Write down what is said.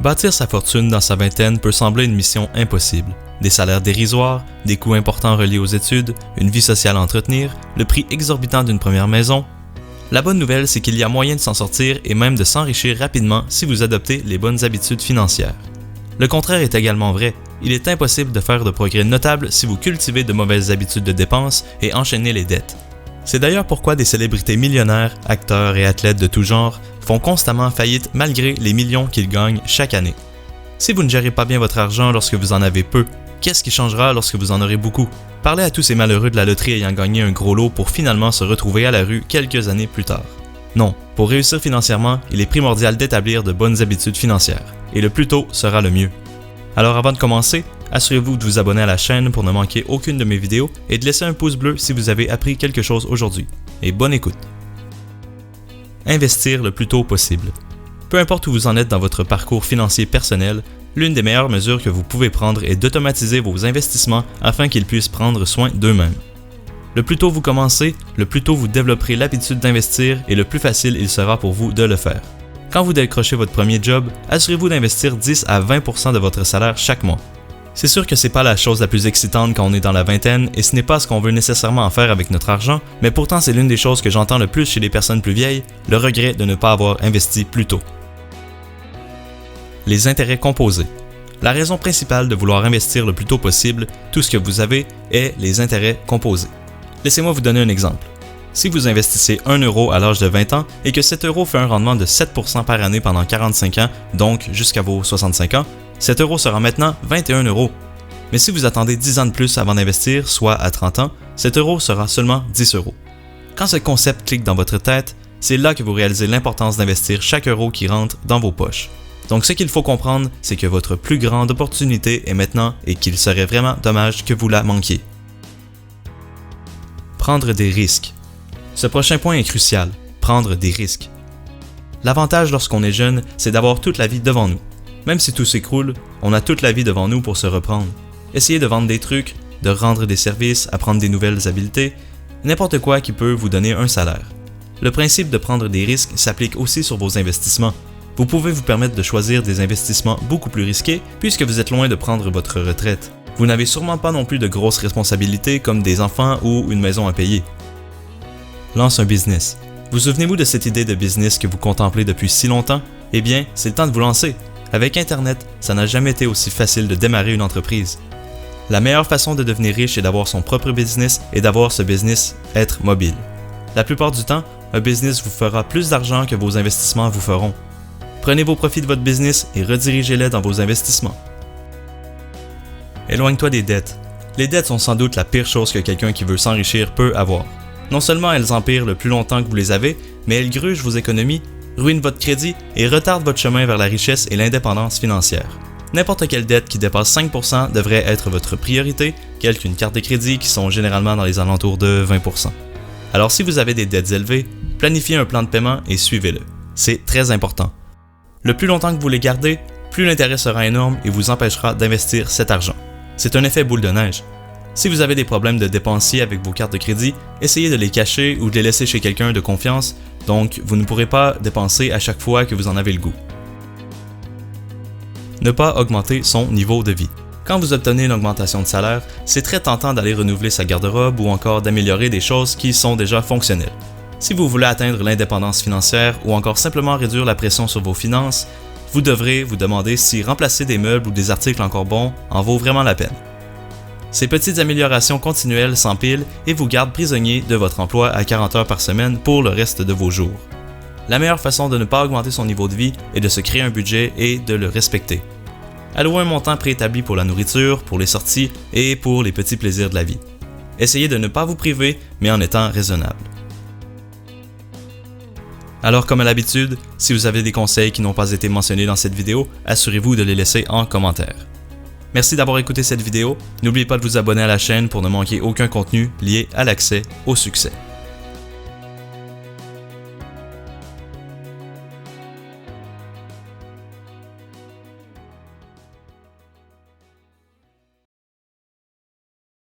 Bâtir sa fortune dans sa vingtaine peut sembler une mission impossible. Des salaires dérisoires, des coûts importants reliés aux études, une vie sociale à entretenir, le prix exorbitant d'une première maison. La bonne nouvelle, c'est qu'il y a moyen de s'en sortir et même de s'enrichir rapidement si vous adoptez les bonnes habitudes financières. Le contraire est également vrai. Il est impossible de faire de progrès notables si vous cultivez de mauvaises habitudes de dépenses et enchaînez les dettes. C'est d'ailleurs pourquoi des célébrités millionnaires, acteurs et athlètes de tout genre font constamment faillite malgré les millions qu'ils gagnent chaque année. Si vous ne gérez pas bien votre argent lorsque vous en avez peu, qu'est-ce qui changera lorsque vous en aurez beaucoup? Parlez à tous ces malheureux de la loterie ayant gagné un gros lot pour finalement se retrouver à la rue quelques années plus tard. Non, pour réussir financièrement, il est primordial d'établir de bonnes habitudes financières, et le plus tôt sera le mieux. Alors avant de commencer, assurez-vous de vous abonner à la chaîne pour ne manquer aucune de mes vidéos et de laisser un pouce bleu si vous avez appris quelque chose aujourd'hui. Et bonne écoute! Investir le plus tôt possible. Peu importe où vous en êtes dans votre parcours financier personnel, l'une des meilleures mesures que vous pouvez prendre est d'automatiser vos investissements afin qu'ils puissent prendre soin d'eux-mêmes. Le plus tôt vous commencez, le plus tôt vous développerez l'habitude d'investir et le plus facile il sera pour vous de le faire. Quand vous décrochez votre premier job, assurez-vous d'investir 10 à 20% de votre salaire chaque mois. C'est sûr que c'est pas la chose la plus excitante quand on est dans la vingtaine et ce n'est pas ce qu'on veut nécessairement en faire avec notre argent, mais pourtant c'est l'une des choses que j'entends le plus chez les personnes plus vieilles, le regret de ne pas avoir investi plus tôt. Les intérêts composés. La raison principale de vouloir investir le plus tôt possible, tout ce que vous avez, est les intérêts composés. Laissez-moi vous donner un exemple. Si vous investissez 1 euro à l'âge de 20 ans et que cet euro fait un rendement de 7% par année pendant 45 ans, donc jusqu'à vos 65 ans, cet euro sera maintenant 21 euros. Mais si vous attendez 10 ans de plus avant d'investir, soit à 30 ans, cet euro sera seulement 10 euros. Quand ce concept clique dans votre tête, c'est là que vous réalisez l'importance d'investir chaque euro qui rentre dans vos poches. Donc ce qu'il faut comprendre, c'est que votre plus grande opportunité est maintenant et qu'il serait vraiment dommage que vous la manquiez. Prendre des risques. Ce prochain point est crucial, prendre des risques. L'avantage lorsqu'on est jeune, c'est d'avoir toute la vie devant nous. Même si tout s'écroule, on a toute la vie devant nous pour se reprendre. Essayez de vendre des trucs, de rendre des services, apprendre des nouvelles habiletés, n'importe quoi qui peut vous donner un salaire. Le principe de prendre des risques s'applique aussi sur vos investissements. Vous pouvez vous permettre de choisir des investissements beaucoup plus risqués puisque vous êtes loin de prendre votre retraite. Vous n'avez sûrement pas non plus de grosses responsabilités comme des enfants ou une maison à payer. Lance un business. Vous souvenez-vous de cette idée de business que vous contemplez depuis si longtemps? Eh bien, c'est le temps de vous lancer. Avec Internet, ça n'a jamais été aussi facile de démarrer une entreprise. La meilleure façon de devenir riche est d'avoir son propre business et d'avoir ce business être mobile. La plupart du temps, un business vous fera plus d'argent que vos investissements vous feront. Prenez vos profits de votre business et redirigez-les dans vos investissements. Éloigne-toi des dettes. Les dettes sont sans doute la pire chose que quelqu'un qui veut s'enrichir peut avoir. Non seulement elles empirent le plus longtemps que vous les avez, mais elles grugent vos économies, ruinent votre crédit et retardent votre chemin vers la richesse et l'indépendance financière. N'importe quelle dette qui dépasse 5% devrait être votre priorité, quelle qu'une carte de crédit qui sont généralement dans les alentours de 20%. Alors si vous avez des dettes élevées, planifiez un plan de paiement et suivez-le. C'est très important. Le plus longtemps que vous les gardez, plus l'intérêt sera énorme et vous empêchera d'investir cet argent. C'est un effet boule de neige. Si vous avez des problèmes de dépensier avec vos cartes de crédit, essayez de les cacher ou de les laisser chez quelqu'un de confiance, donc vous ne pourrez pas dépenser à chaque fois que vous en avez le goût. Ne pas augmenter son niveau de vie. Quand vous obtenez une augmentation de salaire, c'est très tentant d'aller renouveler sa garde-robe ou encore d'améliorer des choses qui sont déjà fonctionnelles. Si vous voulez atteindre l'indépendance financière ou encore simplement réduire la pression sur vos finances, vous devrez vous demander si remplacer des meubles ou des articles encore bons en vaut vraiment la peine. Ces petites améliorations continuelles s'empilent et vous gardent prisonnier de votre emploi à 40 heures par semaine pour le reste de vos jours. La meilleure façon de ne pas augmenter son niveau de vie est de se créer un budget et de le respecter. Allouez un montant préétabli pour la nourriture, pour les sorties et pour les petits plaisirs de la vie. Essayez de ne pas vous priver, mais en étant raisonnable. Alors comme à l'habitude, si vous avez des conseils qui n'ont pas été mentionnés dans cette vidéo, assurez-vous de les laisser en commentaire. Merci d'avoir écouté cette vidéo. N'oubliez pas de vous abonner à la chaîne pour ne manquer aucun contenu lié à l'accès au succès.